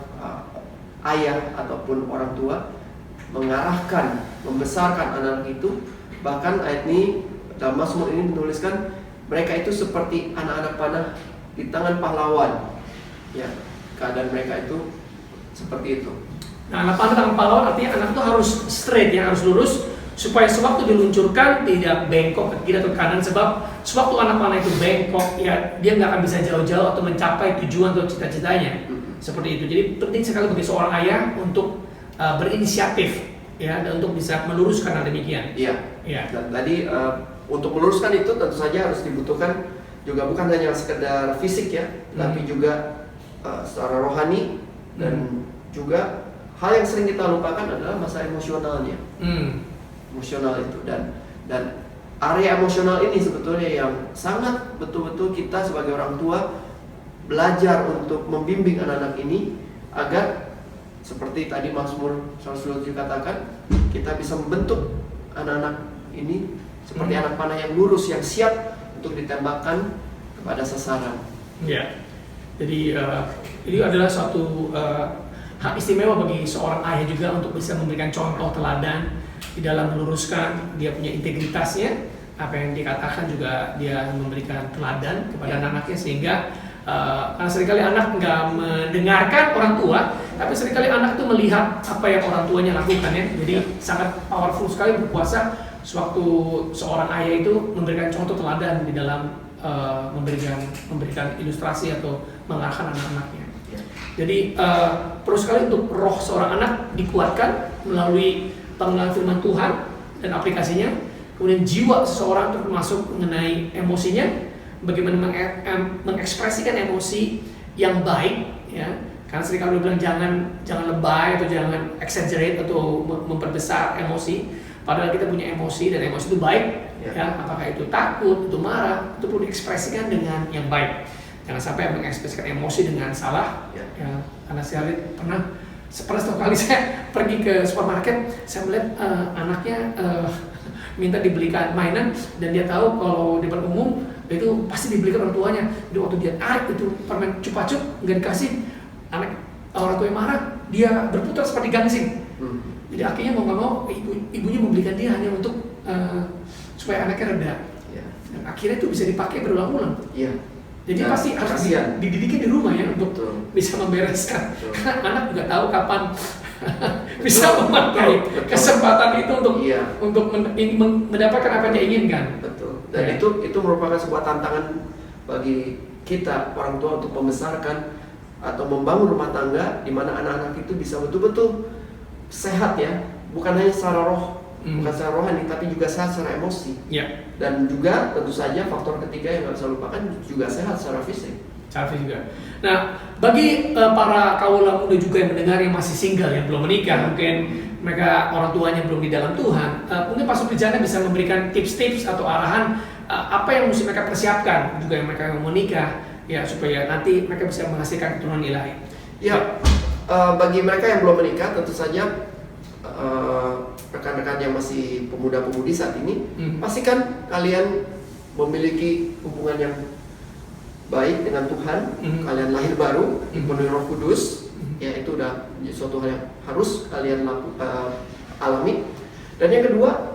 ayah ataupun orang tua mengarahkan, membesarkan anak itu. Bahkan ayat ini dalam Mazmur ini menuliskan mereka itu seperti anak-anak panah di tangan pahlawan. Ya, keadaan mereka itu seperti itu. Nah, anak panah tangan pahlawan artinya anak itu harus straight, ya, harus lurus, supaya sewaktu diluncurkan tidak bengkok ke kiri atau ke kanan. Sebab sewaktu anak panah itu bengkok, ya dia nggak akan bisa jauh-jauh atau mencapai tujuan atau cita-citanya. Seperti itu. Jadi penting sekali bagi seorang ayah untuk berinisiatif, ya, dan untuk bisa meluruskan hal demikian. Dan tadi untuk meluruskan itu tentu saja harus dibutuhkan juga bukan hanya sekedar fisik ya, tapi juga secara rohani, dan juga hal yang sering kita lupakan adalah masa emosionalnya. Emosional itu dan area emosional ini sebetulnya yang sangat betul-betul kita sebagai orang tua belajar untuk membimbing anak-anak ini agar seperti tadi Mazmur 127 katakan, kita bisa membentuk anak-anak ini seperti anak panah yang lurus, yang siap untuk ditembakkan kepada sasaran. Ya, jadi ini adalah suatu hak istimewa bagi seorang ayah juga untuk bisa memberikan contoh teladan di dalam meluruskan, dia punya integritasnya, apa yang dikatakan juga dia memberikan teladan kepada anak-anaknya, sehingga karena seringkali anak nggak mendengarkan orang tua, tapi seringkali anak itu melihat apa yang orang tuanya lakukan ya. Jadi sangat powerful sekali berkuasa sewaktu seorang ayah itu memberikan contoh teladan di dalam memberikan ilustrasi atau mengarahkan anak-anaknya. Jadi perlu sekali untuk roh seorang anak dikuatkan melalui pengenalan firman Tuhan dan aplikasinya. Kemudian jiwa seseorang termasuk mengenai emosinya, bagaimana mengekspresikan emosi yang baik, ya. Karena seringkali bilang jangan lebay atau jangan exaggerate atau memperbesar emosi. Padahal kita punya emosi dan emosi itu baik, ya. Apakah itu takut, itu marah, itu perlu diekspresikan dengan yang baik. Jangan sampai mengekspresikan emosi dengan salah. Ya, karena saya lihat pernah satu kali saya pergi ke supermarket, saya melihat anaknya minta dibelikan mainan, dan dia tahu kalau di depan umum itu pasti dibelikan orang tuanya. Jadi waktu dia tarik itu permen cupa-cup nggak dikasih, orang tuanya marah, dia berputar seperti gangsing. Jadi akhirnya mau nggak mau ibunya membelikan dia hanya untuk supaya anaknya reda. akhirnya itu bisa dipakai berulang-ulang. Iya. Jadi Dan pasti harus kasihan. dididikin di rumah ya untuk Betul. bisa membereskan. Betul. Karena anak juga tahu kapan bisa Betul, memakai betul. kesempatan itu untuk Iya. mendapatkan apa yang dia inginkan. Betul. Dan Ya. itu merupakan sebuah tantangan bagi kita orang tua untuk membesarkan atau membangun rumah tangga di mana anak-anak itu bisa betul-betul sehat ya, bukan hanya secara roh, bukan secara rohani, tapi juga sehat secara emosi. Ya, Dan juga tentu saja faktor ketiga yang nggak bisa lupakan juga sehat secara fisik. Cafi juga. Nah, bagi para kaula muda juga yang mendengar yang masih single, yang belum menikah, mungkin mereka orang tuanya belum di dalam Tuhan, mungkin Pastor Prijana bisa memberikan tips-tips atau arahan apa yang mesti mereka persiapkan juga yang mereka mau menikah, ya supaya nanti mereka bisa menghasilkan keturunan ilahi. Ya, bagi mereka yang belum menikah tentu saja rekan-rekan yang masih pemuda-pemudi saat ini, pastikan kalian memiliki hubungan yang baik dengan Tuhan, kalian lahir baru, dipenuhi Roh Kudus, ya itu udah suatu hal yang harus kalian alami. Dan yang kedua,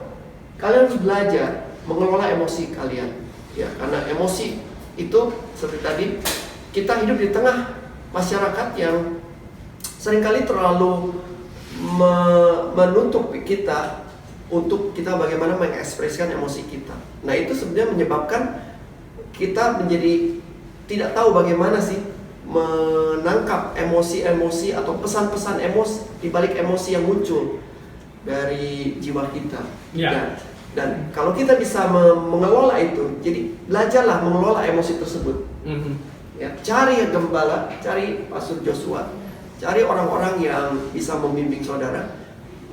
kalian harus belajar mengelola emosi kalian, ya karena emosi itu seperti tadi kita hidup di tengah masyarakat yang seringkali terlalu menutup kita untuk kita bagaimana mengekspresikan emosi kita. Nah itu sebenarnya menyebabkan kita menjadi tidak tahu bagaimana sih menangkap emosi-emosi atau pesan-pesan emosi di balik emosi yang muncul dari jiwa kita. Ya. Dan kalau kita bisa mengelola itu, jadi belajarlah mengelola emosi tersebut. Ya, cari gembala, cari Pastor Joshua, cari orang-orang yang bisa membimbing saudara.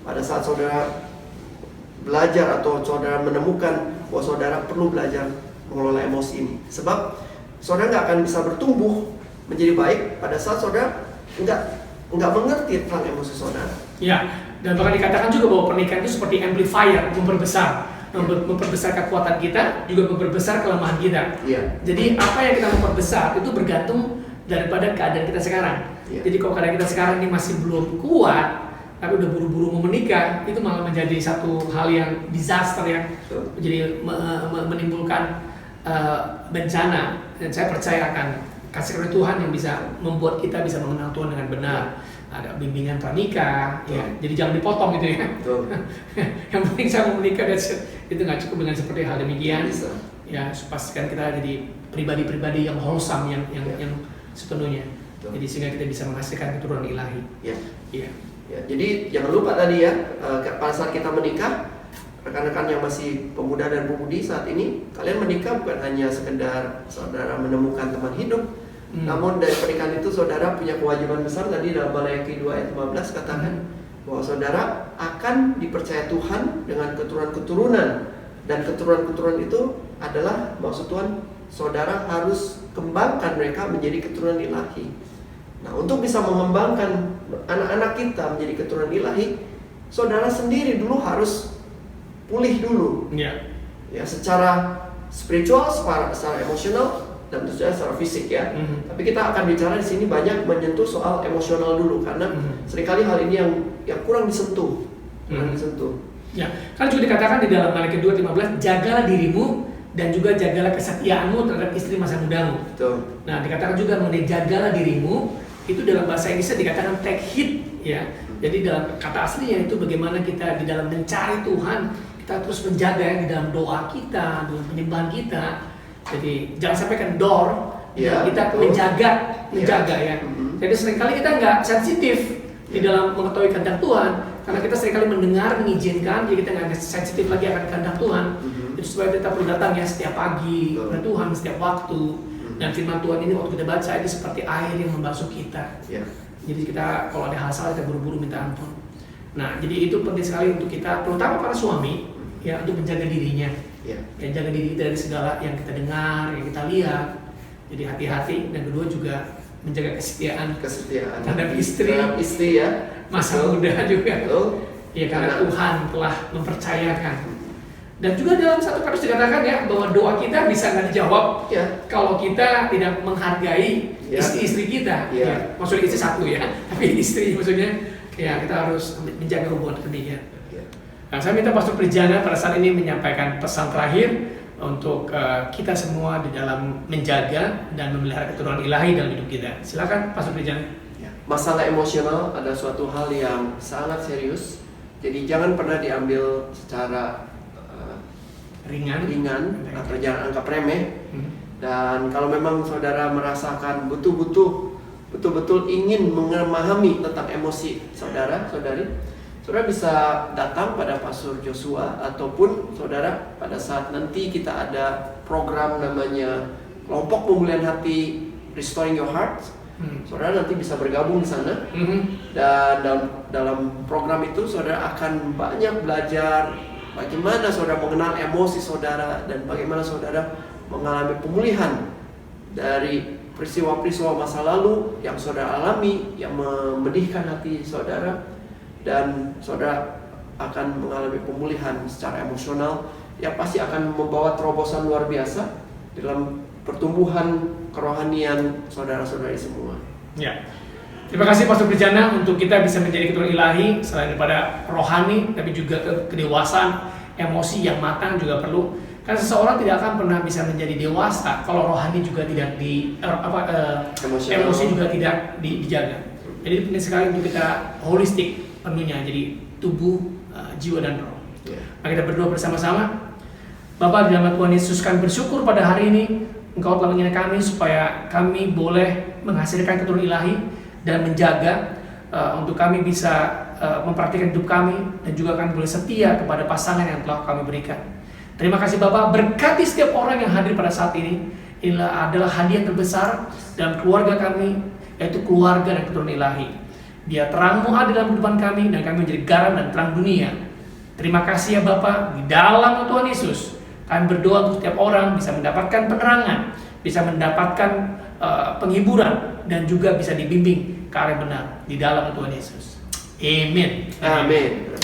Pada saat saudara belajar atau saudara menemukan bahwa saudara perlu belajar mengelola emosi ini, sebab saudara nggak akan bisa bertumbuh menjadi baik pada saat saudara nggak mengerti tentang emosi saudara. Ya, dan bahkan dikatakan juga bahwa pernikahan itu seperti amplifier, memperbesar kekuatan kita, juga memperbesar kelemahan kita. Iya. Jadi apa yang kita memperbesar itu bergantung daripada keadaan kita sekarang. Iya. Jadi kalau keadaan kita sekarang ini masih belum kuat, tapi udah buru-buru mau menikah, itu malah menjadi satu hal yang disaster yang jadi menimbulkan bencana. Dan saya percaya akan kasih karunia Tuhan yang bisa membuat kita bisa mengenal Tuhan dengan benar. Ada bimbingan pranikah, ya. Jadi jangan dipotong gitu ya. Yang penting saya mau menikah, itu nggak cukup dengan seperti hal demikian. Bisa. Ya, pastikan kita jadi pribadi-pribadi yang wholesome, yang sepenuhnya. Jadi sehingga kita bisa menghasilkan keturunan ilahi. Ya. Iya. Ya, jadi jangan lupa tadi ya, pada saat kita menikah, rekan-rekan yang masih pemuda dan pemudi saat ini, kalian menikah bukan hanya sekedar saudara menemukan teman hidup, namun dari pernikahan itu saudara punya kewajiban besar. Tadi dalam Maleakhi 2 ayat 15 katakan bahwa saudara akan dipercaya Tuhan dengan keturunan-keturunan, dan keturunan-keturunan itu adalah maksud Tuhan, saudara harus kembangkan mereka menjadi keturunan ilahi. Nah, untuk bisa mengembangkan anak-anak kita menjadi keturunan ilahi, saudara sendiri dulu harus pulih dulu. Iya. Ya, secara spiritual, secara emosional, dan tentu saja secara fisik ya. Tapi kita akan bicara di sini banyak menyentuh soal emosional dulu, karena seringkali hal ini yang kurang disentuh. Ya, kan juga dikatakan di dalam Maleakhi 2:15, jagalah dirimu dan juga jagalah kesetiaanmu terhadap istri masa mudamu. Betul. Nah, dikatakan juga mengenai jagalah dirimu, itu dalam bahasa Inggrisnya dikatakan take heed, ya. Jadi dalam kata aslinya itu bagaimana kita di dalam mencari Tuhan, kita terus menjaga ya, di dalam doa kita, dalam penyembahan kita. Jadi jangan sampai kendor, Ya, kita betul. menjaga ya. Jadi seringkali kita nggak sensitif di dalam mengetahui kehendak Tuhan, karena kita seringkali mendengar, mengizinkan, jadi kita nggak sensitif lagi akan kehendak Tuhan. Itu supaya kita perlu datang ya setiap pagi kepada Tuhan, setiap waktu. Dan firman Tuhan ini waktu kita baca ini seperti air yang membasuh kita. Ya. Jadi kita kalau ada hal salah kita buru-buru minta ampun. Nah, jadi itu penting sekali untuk kita, terutama para suami, ya untuk menjaga dirinya. Ya. Ya, jaga diri kita dari segala yang kita dengar, yang kita lihat. Jadi hati-hati, dan kedua juga menjaga kesetiaan terhadap istri ya. masa Betul. muda juga. Betul. Ya, karena Tuhan telah mempercayakan. Dan juga dalam 1 Petrus dikatakan ya bahwa doa kita bisa nggak dijawab Ya. kalau kita tidak menghargai Ya. istri-istri kita. Ya. Ya, maksudnya istri satu ya, tapi istri maksudnya ya kita harus menjaga hubungan demikian. Ya. Nah, saya minta Pastor Prijana pada saat ini menyampaikan pesan terakhir untuk kita semua di dalam menjaga dan memelihara keturunan ilahi dalam hidup kita. Silakan Pastor Prijan. Masalah emosional adalah suatu hal yang sangat serius. Jadi jangan pernah diambil secara Ringan. atau jangan anggap remeh. Dan kalau memang saudara merasakan betul-betul ingin memahami tentang emosi saudari, saudara bisa datang pada Pastor Joshua, ataupun saudara pada saat nanti kita ada program namanya kelompok pemulihan hati, Restoring Your Heart. Saudara nanti bisa bergabung di sana. Dan dalam program itu saudara akan banyak belajar bagaimana saudara mengenal emosi saudara, dan bagaimana saudara mengalami pemulihan dari peristiwa-peristiwa masa lalu yang saudara alami, yang memedihkan hati saudara, dan saudara akan mengalami pemulihan secara emosional yang pasti akan membawa terobosan luar biasa dalam pertumbuhan kerohanian saudara-saudari semua. Ya. Terima kasih Pastor Prijana untuk kita bisa menjadi keturunan ilahi selain daripada rohani, tapi juga kedewasaan, emosi yang matang juga perlu. Karena seseorang tidak akan pernah bisa menjadi dewasa kalau rohani juga tidak emosi juga tidak dijaga. Jadi penting sekali untuk kita holistik penuhnya, jadi tubuh, jiwa dan roh. Mari kita berdoa bersama-sama. Bapa, di nama Tuhan Yesus, kami bersyukur pada hari ini Engkau telah mengingat kami supaya kami boleh menghasilkan keturunan ilahi dan menjaga untuk kami bisa mempraktikkan hidup kami, dan juga kami boleh setia kepada pasangan yang telah kami berikan. Terima kasih Bapak, berkati setiap orang yang hadir pada saat ini. Inilah adalah hadiah terbesar dalam keluarga kami, yaitu keluarga dan keturunan ilahi. Biar terang-Mu ada dalam kehidupan kami, dan kami menjadi garam dan terang dunia. Terima kasih ya Bapak, di dalam Tuhan Yesus kami berdoa untuk setiap orang bisa mendapatkan penerangan, bisa mendapatkan penghiburan, dan juga bisa dibimbing ke arah benar di dalam Tuhan Yesus. Amin. Amin.